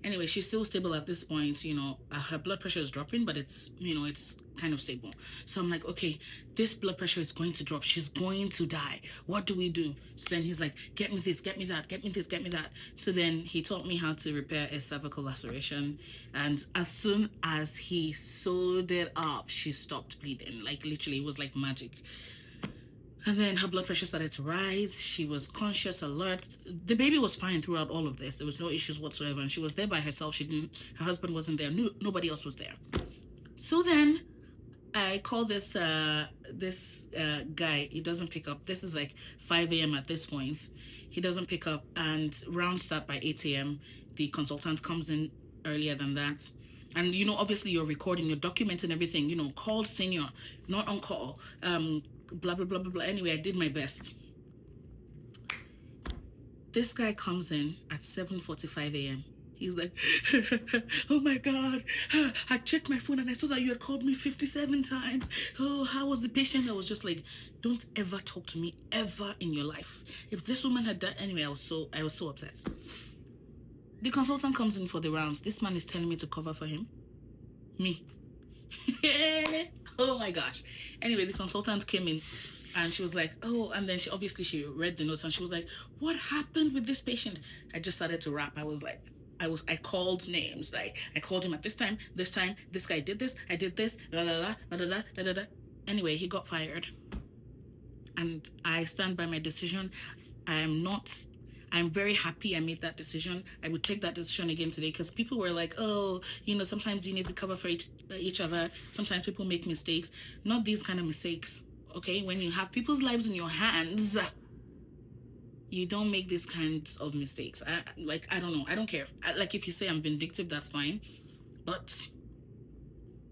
Anyway, she's still stable at this point. Her blood pressure is dropping, but it's kind of stable. So I'm like, okay, this blood pressure is going to drop. She's going to die. What do we do? So then he's like, get me this, get me that, get me this, get me that. So then he taught me how to repair a cervical laceration. And as soon as he sewed it up, she stopped bleeding. Like literally, it was like magic. And then her blood pressure started to rise. She was conscious, alert. The baby was fine throughout all of this. There was no issues whatsoever. And she was there by herself. Her husband wasn't there. Nobody else was there. So then I call this guy. He doesn't pick up. This is like 5 a.m. at this point. He doesn't pick up. And rounds start by 8 a.m. The consultant comes in earlier than that. And, obviously you're recording, you're documenting everything, call senior, not on call, blah, blah, blah, blah, blah. Anyway, I did my best. This guy comes in at 7:45 a.m. He's like, oh my God, I checked my phone and I saw that you had called me 57 times. Oh, how was the patient? I was just like, don't ever talk to me ever in your life. If this woman had died, anyway, I was so upset. The consultant comes in for the rounds. This man is telling me to cover for him. Me. Oh my gosh. Anyway, the consultant came in and she was like, oh, and then she read the notes and she was like, what happened with this patient? I just started to rap. I called names. Like, I called him at this time, this guy did this, I did this, la la la, la la la, la la. Anyway, he got fired. And I stand by my decision. I'm very happy I made that decision. I would take that decision again today because people were like, oh, sometimes you need to cover for each other. Sometimes people make mistakes. Not these kind of mistakes, okay? When you have people's lives in your hands, you don't make these kinds of mistakes. I don't know. I don't care. If you say I'm vindictive, that's fine. But,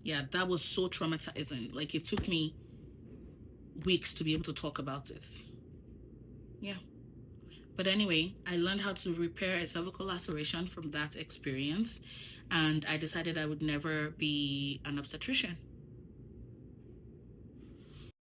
yeah, that was so traumatizing. Like, it took me weeks to be able to talk about it. Yeah. But anyway, I learned how to repair a cervical laceration from that experience. And I decided I would never be an obstetrician.